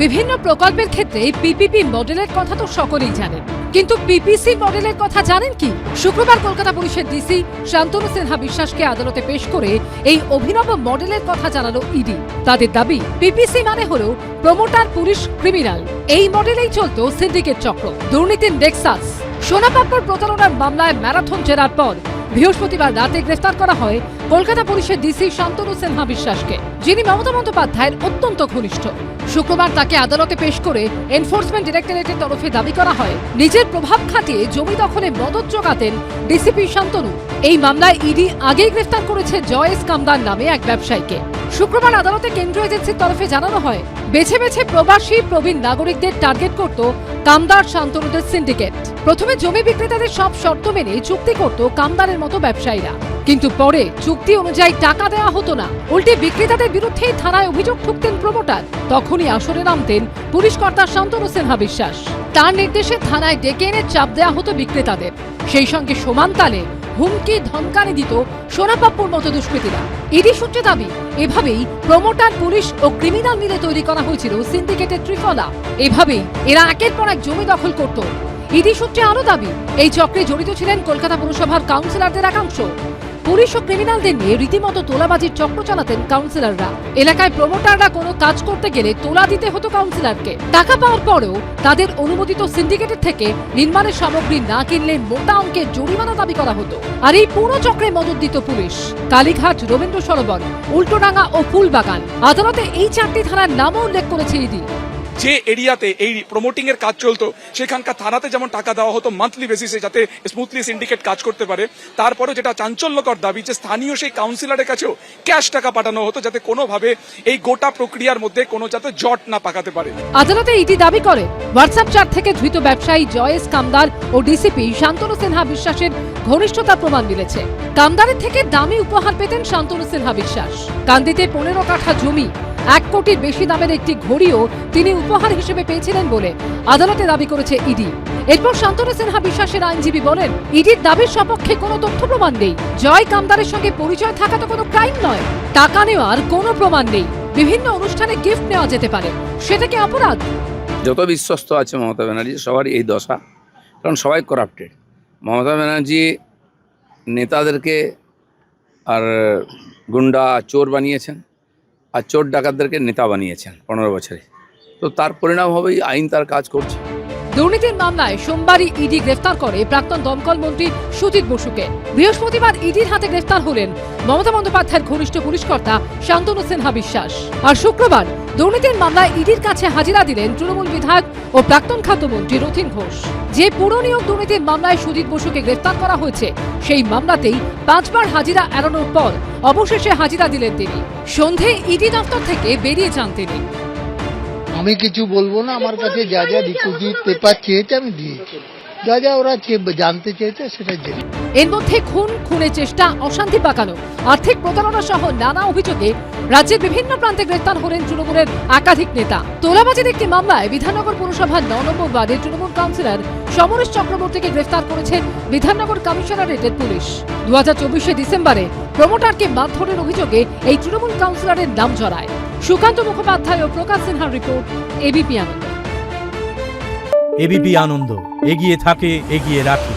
বিভিন্ন প্রকল্পের ক্ষেত্রে পিপিপি মডেলের কথা তো সকলেই জানেন, কিন্তু পিপিসি মডেলের কথা জানেন কি? শুক্রবার কলকাতা পুলিশের ডিসি শান্তনু সিনহা বিশ্বাসকে আদালতে পেশ করে এই অভিনব মডেলের কথা জানালো ইডি। তাদের দাবি, পিপিসি মানে হলো প্রমোটার পুলিশ ক্রিমিনাল। এই মডেলেই চলতো সিন্ডিকেট চক্র, দুর্নীতির নেক্সাস। সোনাপাপ্পর প্রতারণার মামলায় ম্যারাথন জেরার পর বৃহস্পতিবার রাতে গ্রেফতার করা হয় কলকাতা পুলিশের ডিসি শান্তনু সিনহা বিশ্বাসকে, যিনি মমতা বন্দ্যোপাধ্যায়ের অত্যন্ত ঘনিষ্ঠ। শুক্রবার তাকে আদালতে পেশ করে এনফোর্সমেন্ট ডিরেক্টরেটের তরফে দাবি করা হয়, নিজের প্রভাব খাটিয়ে জমি দখলে মদত যোগাতেন ডিসিপি শান্তনু। এই মামলায় ইডি আগেই গ্রেফতার করেছে জয়েস কামদার নামে এক ব্যবসায়ীকে। শুক্রবার আদালতে কেন্দ্রীয় এজেন্সির তরফে জানানো হয়, বেছে বেছে প্রবাসী প্রবীণ নাগরিকদের টার্গেট করত কামদার শান্তনুদের সিন্ডিকেট। প্রথমে জমি বিক্রেতাদের সব শর্ত মেনে চুক্তি করত কামদারের মতো ব্যবসায়ীরা, কিন্তু পরে চুক্তি অনুযায়ী টাকা দেওয়া হতো না। উল্টে বিক্রেতাদের বিরুদ্ধেই থানায় অভিযোগ ঠুকতেন প্রমোটার। তখনই আসরে নামতেন পুলিশ কর্তা শান্তনু সিনহা বিশ্বাস। তার নির্দেশে থানায় ডেকে এনে চাপ দেওয়া হতো বিক্রেতাদের। সেই সঙ্গে সমান তালে হুমকি ধমকানি দিত সোনাপাপ্পুর মতো দুষ্কৃতীরা। ইডি সূত্রে দাবি, এভাবেই প্রমোটার, পুলিশ ও ক্রিমিনাল মিলে তৈরি করা হয়েছিল সিন্ডিকেটের ত্রিফলা। এভাবেই এরা একের পর এক জমি দখল করত। ইডি সূত্রে আরও দাবি, এই চক্রে জড়িত ছিলেন কলকাতা পুরসভার কাউন্সিলরদের একাংশ। পুলিশ ও ক্রিমিনালদের নিয়ে রীতিমতো তোলাবাজির চক্র চালাতেন কাউন্সিলররা। এলাকায় প্রমোটাররা কোনো কাজ করতে গেলে তোলা দিতে হতো কাউন্সিলরকে। টাকা পাওয়ার পরেও তাদের অনুমোদিত সিন্ডিকেটের থেকে নির্মাণের সামগ্রী না কিনলে মোটা অঙ্কের জরিমানা দাবি করা হতো। আর এই পুরো চক্রে মদত দিত পুলিশ। কালীঘাট, রবীন্দ্র সরোবর, উল্টোডাঙ্গা ও ফুলবাগান। আদালতে এই 4টি থানার নামও উল্লেখ করেছে ইডি। যে এরিয়াতে এই প্রমোটিং এর কাজ চলতো, সেখানকার থানাতে যেমন টাকা দেওয়া হতো মান্থলি বেসিসে, যাতে স্মুথলি সিন্ডিকেট কাজ করতে পারে। তারপরে যেটা চাঞ্চল্যকর দাবি, যে স্থানীয় সেই কাউন্সিলরের কাছেও ক্যাশ টাকা পাঠানো হতো, যাতে কোনোভাবে এই গোটা প্রক্রিয়ার মধ্যে কোনো যাতে জট না পাকাতে পারে। আদালতে ইডি দাবি করে, হোয়াটসঅ্যাপ চ্যাট থেকে ধৃত ব্যবসায়ী জয়েস কামদার ও ডিসিপি শান্তনু সিনহা বিশ্বাসের ঘনিষ্ঠতার প্রমাণ মিলেছে। কামদারের থেকে দামি উপহার পেতেন শান্তনু সিনহা বিশ্বাস। কান্দিতে 15 কাঠা জমি, 1 কোটির বেশি দামের একটি ঘড়িও তিনি উপহার হিসেবে পেয়েছিলেন বলে আদালতে দাবি করেছে ইডি। এরপর শান্তনু সিনহা বিশ্বাসের আইনজীবী বলেন, ইডির দাবির সপক্ষে কোনো তথ্য প্রমাণ নেই। জয় কামদারের সঙ্গে পরিচয় থাকা তো কোনো ক্রাইম নয়। টাকা নেওয়ার কোনো প্রমাণ নেই। বিভিন্ন অনুষ্ঠানে গিফট নেওয়া যেতে পারে, সেটা কি অপরাধ? যত বিশ্বস্ত আছে মমতা ব্যানার্জি, সবারই এই দশা, কারণ সবাই করাপ্টেড। মমতা ব্যানার্জি নেতাদেরকে আর গুন্ডা চোর বানিয়েছেন, আর চোর ডাকাতদেরকে নেতা বানিয়েছেন 15 বছরে। তো তার পরিণাম হবেই আইন তার কাজ করছে। দুর্নীতির মামলায় সোমবারই ইডি গ্রেফতার করে প্রাক্তন দমকল মন্ত্রী সুজিত বসুকে। বৃহস্পতিবার ইডির হাতে গ্রেফতার হলেন মমতা বন্দ্যোপাধ্যায়ের ঘনিষ্ঠ পুলিশ কর্তা শান্তনু সিনহা বিশ্বাস। আর শুক্রবার দুর্নীতির মামলায় ইডির কাছে হাজিরা দিলেন তৃণমূল বিধায়ক ও প্রাক্তন খাদ্যমন্ত্রী রথীন ঘোষ। যে পুর নিয়োগ দুর্নীতির মামলায় সুজিত বসুকে গ্রেফতার করা হয়েছে, সেই মামলাতেই 5 বার হাজিরা এড়ানোর পর অবশেষে হাজিরা দিলেন তিনি। সন্ধে ইডি দফতর থেকে বেরিয়ে যান তিনি। আমি কিছু বলবো না, আমার কাছে যা যা রিকুইজিট পেপার চেয়েছে আমি দিয়েছি, যা যা ওরা জানতে চেয়েছে সেটা জেনে। এর মধ্যে খুনের চেষ্টা, অশান্তি পাকানো, আর্থিক প্রতারণা সহ নানা অভিযোগে রাজ্যের বিভিন্ন প্রান্তে গ্রেফতার হলেন তৃণমূলের একাধিক নেতা। তোলাবাজির একটি মামলায় বিধাননগর পুরসভার 9 নম্বর ওয়ার্ডের তৃণমূল কাউন্সিলর সমরেশ চক্রবর্তীকে গ্রেফতার করেছে বিধাননগর কমিশনারেটের পুলিশ। 2024 ডিসেম্বরে প্রমোটারকে মারধরের অভিযোগে এই তৃণমূল কাউন্সিলরের নাম জড়ায়। সুকান্ত মুখোপাধ্যায় ও প্রকাশ সিনহার রিপোর্ট, এবিপি আনন্দ। এবিপি আনন্দ, এগিয়ে থাকে, এগিয়ে রাখে।